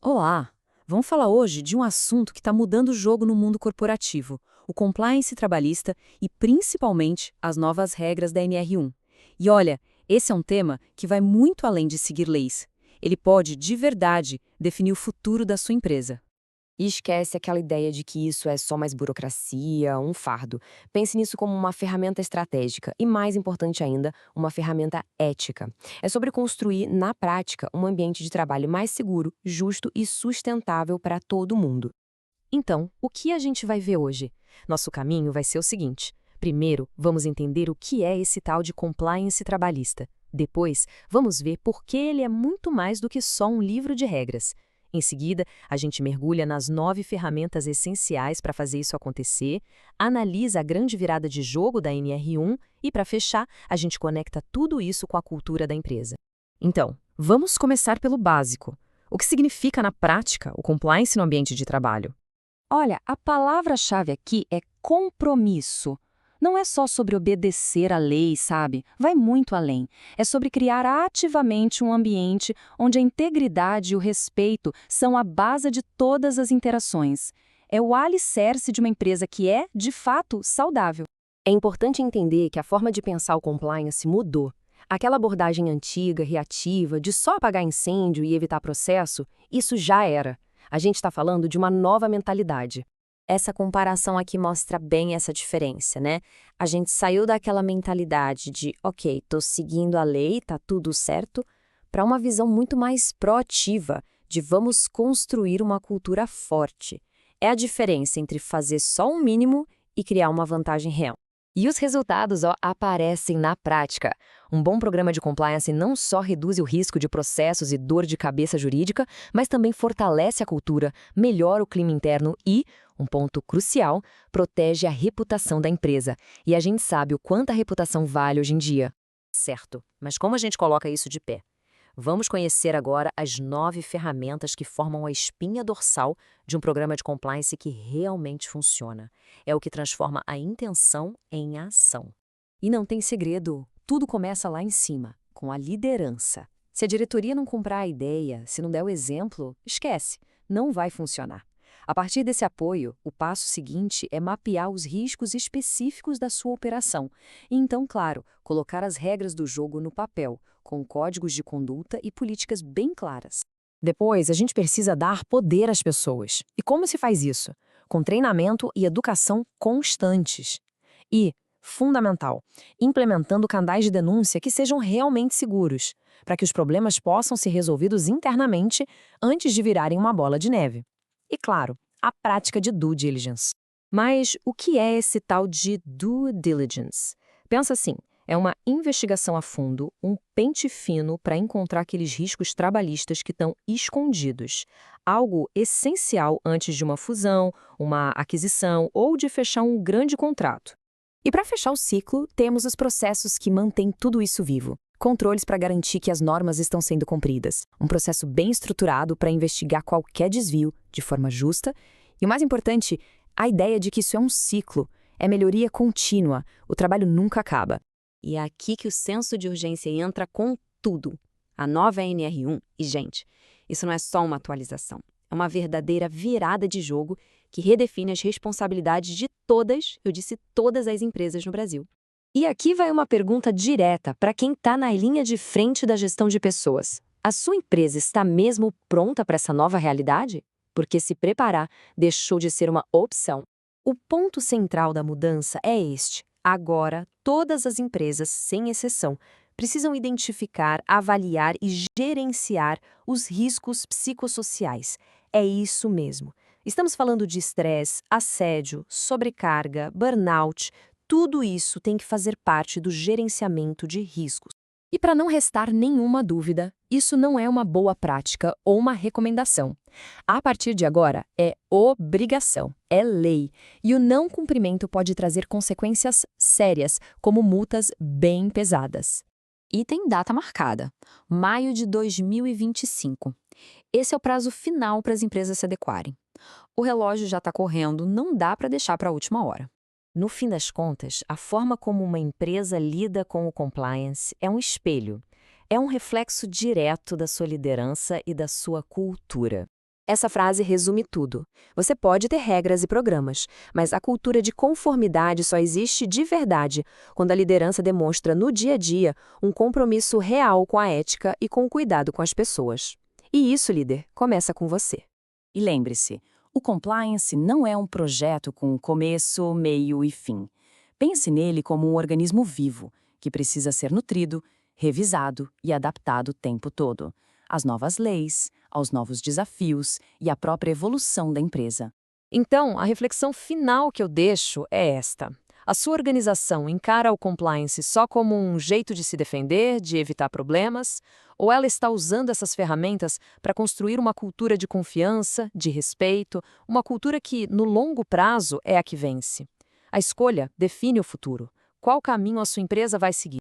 Olá! Vamos falar hoje de um assunto que está mudando o jogo no mundo corporativo, o compliance trabalhista e principalmente as novas regras da NR1. E olha, esse é um tema que vai muito além de seguir leis. Ele pode, de verdade, definir o futuro da sua empresa. E esquece aquela ideia de que isso é só mais burocracia, um fardo. Pense nisso como uma ferramenta estratégica e, mais importante ainda, uma ferramenta ética. É sobre construir, na prática, um ambiente de trabalho mais seguro, justo e sustentável para todo mundo. Então, o que a gente vai ver hoje? Nosso caminho vai ser o seguinte: primeiro, vamos entender o que é esse tal de compliance trabalhista. Depois, vamos ver por que ele é muito mais do que só um livro de regras. Em seguida, a gente mergulha nas 9 ferramentas essenciais para fazer isso acontecer, analisa a grande virada de jogo da NR1 e, para fechar, a gente conecta tudo isso com a cultura da empresa. Então, vamos começar pelo básico. O que significa na prática o compliance no ambiente de trabalho? Olha, a palavra-chave aqui é compromisso. Não é só sobre obedecer à lei, sabe? Vai muito além. É sobre criar ativamente um ambiente onde a integridade e o respeito são a base de todas as interações. É o alicerce de uma empresa que é, de fato, saudável. É importante entender que a forma de pensar o compliance mudou. Aquela abordagem antiga, reativa, de só apagar incêndio e evitar processo, isso já era. A gente está falando de uma nova mentalidade. Essa comparação aqui mostra bem essa diferença, né? A gente saiu daquela mentalidade de, ok, tô seguindo a lei, tá tudo certo, para uma visão muito mais proativa, de vamos construir uma cultura forte. É a diferença entre fazer só o mínimo e criar uma vantagem real. E os resultados, aparecem na prática. Um bom programa de compliance não só reduz o risco de processos e dor de cabeça jurídica, mas também fortalece a cultura, melhora o clima interno e, um ponto crucial, protege a reputação da empresa. E a gente sabe o quanto a reputação vale hoje em dia. Certo, mas como a gente coloca isso de pé? Vamos conhecer agora as 9 ferramentas que formam a espinha dorsal de um programa de compliance que realmente funciona. É o que transforma a intenção em ação. E não tem segredo, tudo começa lá em cima, com a liderança. Se a diretoria não comprar a ideia, se não der o exemplo, esquece, não vai funcionar. A partir desse apoio, o passo seguinte é mapear os riscos específicos da sua operação. E então, claro, colocar as regras do jogo no papel, com códigos de conduta e políticas bem claras. Depois, a gente precisa dar poder às pessoas. E como se faz isso? Com treinamento e educação constantes. E, fundamental, implementando canais de denúncia que sejam realmente seguros, para que os problemas possam ser resolvidos internamente antes de virarem uma bola de neve. E, claro, a prática de due diligence. Mas o que é esse tal de due diligence? Pensa assim, é uma investigação a fundo, um pente fino para encontrar aqueles riscos trabalhistas que estão escondidos. Algo essencial antes de uma fusão, uma aquisição ou de fechar um grande contrato. E para fechar o ciclo, temos os processos que mantêm tudo isso vivo. Controles para garantir que as normas estão sendo cumpridas. Um processo bem estruturado para investigar qualquer desvio de forma justa. E o mais importante, a ideia de que isso é um ciclo, é melhoria contínua, o trabalho nunca acaba. E é aqui que o senso de urgência entra com tudo. A nova NR1, e gente, isso não é só uma atualização, é uma verdadeira virada de jogo que redefine as responsabilidades de todas, eu disse todas as empresas no Brasil. E aqui vai uma pergunta direta para quem está na linha de frente da gestão de pessoas. A sua empresa está mesmo pronta para essa nova realidade? Porque se preparar deixou de ser uma opção. O ponto central da mudança é este. Agora, todas as empresas, sem exceção, precisam identificar, avaliar e gerenciar os riscos psicossociais. É isso mesmo. Estamos falando de estresse, assédio, sobrecarga, burnout. Tudo isso tem que fazer parte do gerenciamento de riscos. E para não restar nenhuma dúvida, isso não é uma boa prática ou uma recomendação. A partir de agora, é obrigação, é lei. E o não cumprimento pode trazer consequências sérias, como multas bem pesadas. E tem data marcada, maio de 2025. Esse é o prazo final para as empresas se adequarem. O relógio já está correndo, não dá para deixar para a última hora. No fim das contas, a forma como uma empresa lida com o compliance é um espelho. É um reflexo direto da sua liderança e da sua cultura. Essa frase resume tudo. Você pode ter regras e programas, mas a cultura de conformidade só existe de verdade quando a liderança demonstra no dia a dia um compromisso real com a ética e com o cuidado com as pessoas. E isso, líder, começa com você. E lembre-se, o compliance não é um projeto com começo, meio e fim. Pense nele como um organismo vivo, que precisa ser nutrido, revisado e adaptado o tempo todo, às novas leis, aos novos desafios e à própria evolução da empresa. Então, a reflexão final que eu deixo é esta. A sua organização encara o compliance só como um jeito de se defender, de evitar problemas, ou ela está usando essas ferramentas para construir uma cultura de confiança, de respeito, uma cultura que, no longo prazo, é a que vence? A escolha define o futuro. Qual caminho a sua empresa vai seguir?